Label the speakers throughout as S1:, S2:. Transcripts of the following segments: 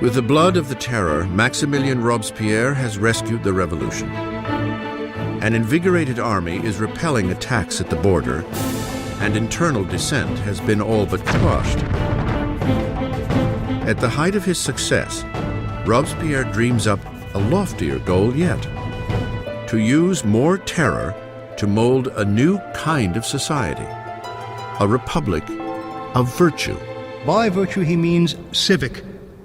S1: With the blood of the Terror, Maximilien Robespierre has rescued the revolution. An invigorated army is repelling attacks at the border, and internal dissent has been all but quashed. At the height of his success, Robespierre dreams up a loftier goal yet: to use more terror to mold a new kind of society, a republic of virtue.
S2: By virtue, he means civic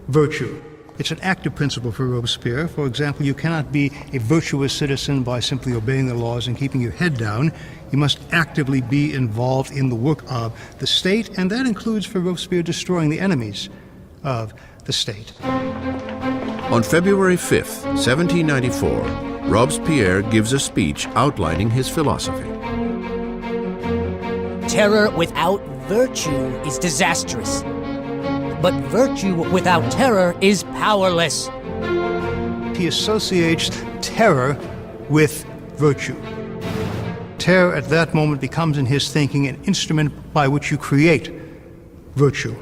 S2: virtue. It's an active principle for Robespierre. For example, you cannot be a virtuous citizen by simply obeying the laws and keeping your head down. You must actively be involved in the work of the state, and that includes for Robespierre destroying the enemies of the state.
S1: On February 5th, 1794, Robespierre gives a speech outlining his philosophy.
S3: Terror without virtue is disastrous. But virtue without terror is powerless.
S2: He associates terror with virtue. Terror at that moment becomes in his thinking an instrument by which you create virtue.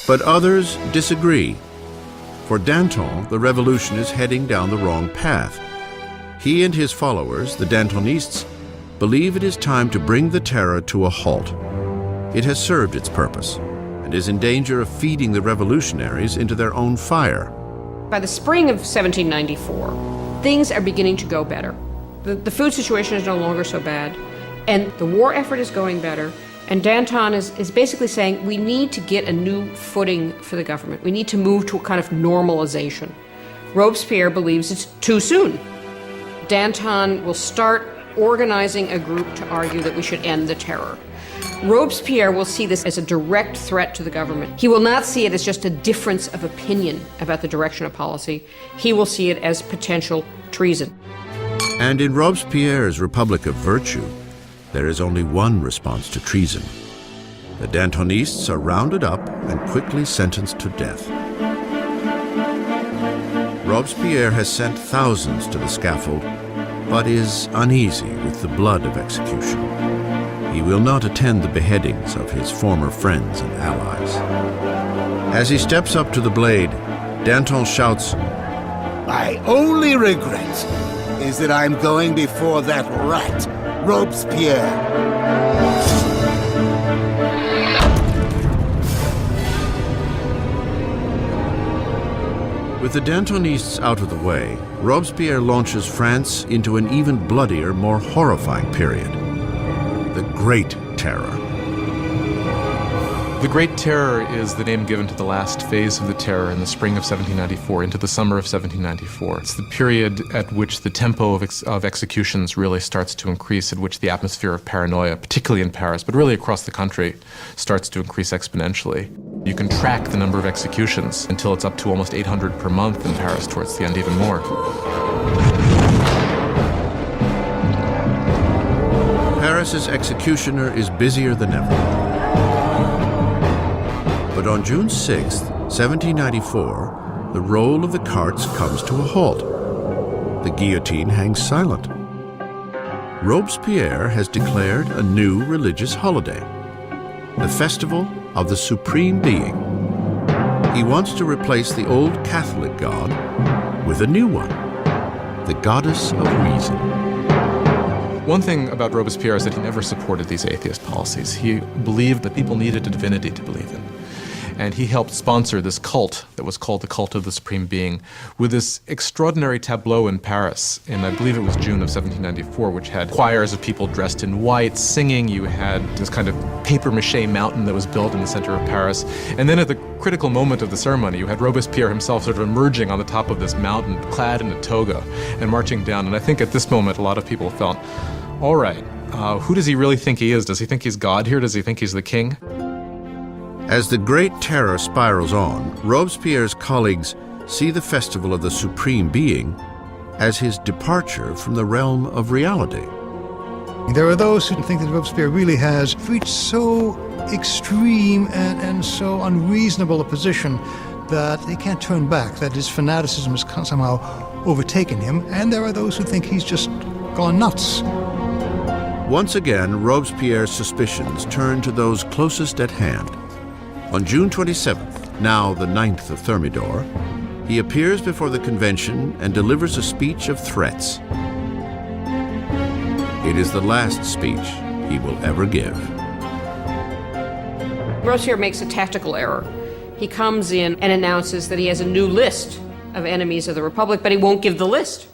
S1: But others disagree. For Danton, the revolution is heading down the wrong path. He and his followers, the Dantonists, believe it is time to bring the Terror to a halt. It has served its purpose and is in danger of feeding the revolutionaries into their own fire.
S4: By the spring of 1794, things are beginning to go better. The food situation is no longer so bad, and the war effort is going better, and Danton is basically saying we need to get a new footing for the government. We need to move to a kind of normalization. Robespierre believes it's too soon. Danton will start organizing a group to argue that we should end the terror. Robespierre will see this as a direct threat to the government. He will not see it as just a difference of opinion about the direction of policy. He will see it as potential treason.
S1: And in Robespierre's Republic of Virtue, there is only one response to treason. The Dantonists are rounded up and quickly sentenced to death. Robespierre has sent thousands to the scaffold, but is uneasy with the blood of execution. He will not attend the beheadings of his former friends and allies. As he steps up to the blade, Danton shouts,
S5: "My only regret is that I'm going before that rat, Robespierre."
S1: With the Dantonists out of the way, Robespierre launches France into an even bloodier, more horrifying period: the Great Terror.
S6: The Great Terror is the name given to the last phase of the terror in the spring of 1794 into the summer of 1794. It's the period at which the tempo of executions really starts to increase, at which the atmosphere of paranoia, particularly in Paris, but really across the country, starts to increase exponentially. You can track the number of executions until it's up to almost 800 per month in Paris, towards the end even more.
S1: Paris's executioner is busier than ever. But on June 6, 1794, the roll of the carts comes to a halt. The guillotine hangs silent. Robespierre has declared a new religious holiday: the Festival of the Supreme Being. He wants to replace the old Catholic god with a new one: the goddess of reason.
S6: One thing about Robespierre is that he never supported these atheist policies. He believed that people needed a divinity to believe in. And he helped sponsor this cult that was called the Cult of the Supreme Being, with this extraordinary tableau in Paris in, I believe it was June of 1794, which had choirs of people dressed in white singing. You had this kind of papier-mâché mountain that was built in the center of Paris. And then at the critical moment of the ceremony, you had Robespierre himself sort of emerging on the top of this mountain, clad in a toga, and marching down. And I think at this moment, a lot of people felt, all right, who does he really think he is? Does he think he's God here? Does he think he's the king?
S1: As the Great Terror spirals on, Robespierre's colleagues see the Festival of the Supreme Being as his departure from the realm of reality.
S2: There are those who think that Robespierre really has reached so extreme and so unreasonable a position that they can't turn back, that his fanaticism has somehow overtaken him, and there are those who think he's just gone nuts.
S1: Once again, Robespierre's suspicions turn to those closest at hand. On June 27th, now the 9th of Thermidor, He appears before the convention and delivers a speech of threats. It is the last speech he will ever give.
S4: Robespierre makes a tactical error. He comes in and announces that he has a new list of enemies of the Republic, but he won't give the list.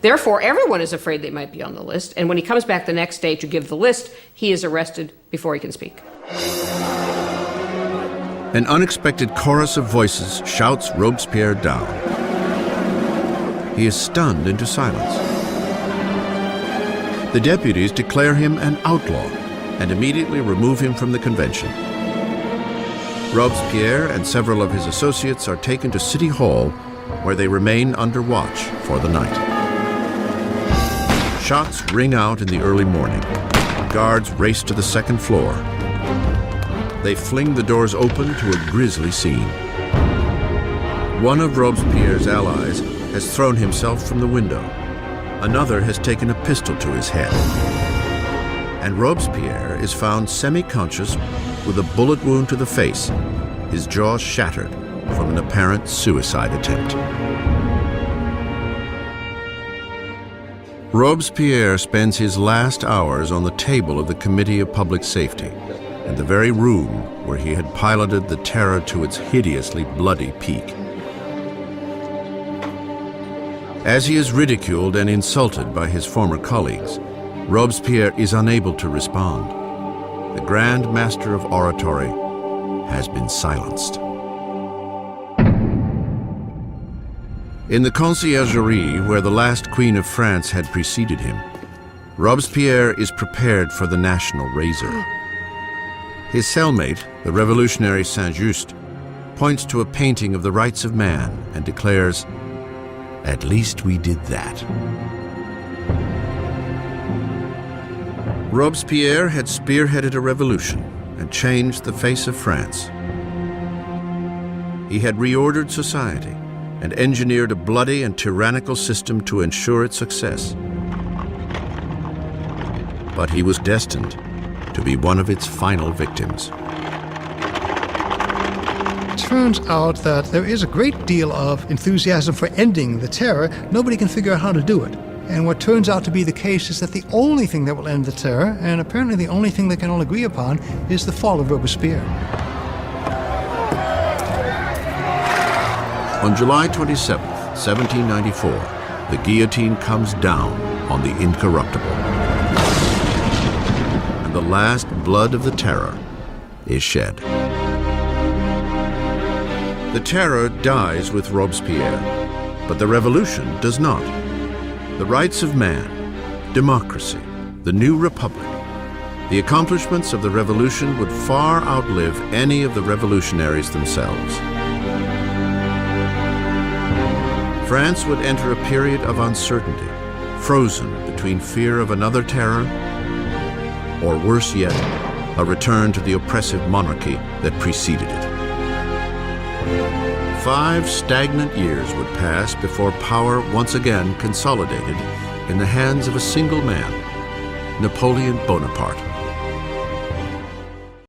S4: Therefore, everyone is afraid they might be on the list, and when he comes back the next day to give the list, he is arrested before he can speak.
S1: An unexpected chorus of voices shouts Robespierre down. He is stunned into silence. The deputies declare him an outlaw and immediately remove him from the convention. Robespierre and several of his associates are taken to City Hall, where they remain under watch for the night. Shots ring out in the early morning. Guards race to the second floor. They fling the doors open to a grisly scene. One of Robespierre's allies has thrown himself from the window. Another has taken a pistol to his head. And Robespierre is found semi-conscious with a bullet wound to the face, his jaw shattered from an apparent suicide attempt. Robespierre spends his last hours on the table of the Committee of Public Safety, in the very room where he had piloted the Terror to its hideously bloody peak. As he is ridiculed and insulted by his former colleagues, Robespierre is unable to respond. The Grand Master of Oratory has been silenced. In the Conciergerie, where the last Queen of France had preceded him, Robespierre is prepared for the national razor. His cellmate, the revolutionary Saint-Just, points to a painting of the rights of man and declares, "At least we did that." Robespierre had spearheaded a revolution and changed the face of France. He had reordered society and engineered a bloody and tyrannical system to ensure its success. But he was destined to be one of its final victims.
S2: It turns out that there is a great deal of enthusiasm for ending the terror. Nobody can figure out how to do it. And what turns out to be the case is that the only thing that will end the terror, and apparently the only thing they can all agree upon, is the fall of Robespierre.
S1: On July 27th, 1794, the guillotine comes down on the incorruptible. And the last blood of the terror is shed. The terror dies with Robespierre, but the revolution does not. The rights of man, democracy, the new republic, the accomplishments of the revolution would far outlive any of the revolutionaries themselves. France would enter a period of uncertainty, frozen between fear of another terror, or worse yet, a return to the oppressive monarchy that preceded it. 5 stagnant years would pass before power once again consolidated in the hands of a single man, Napoleon Bonaparte.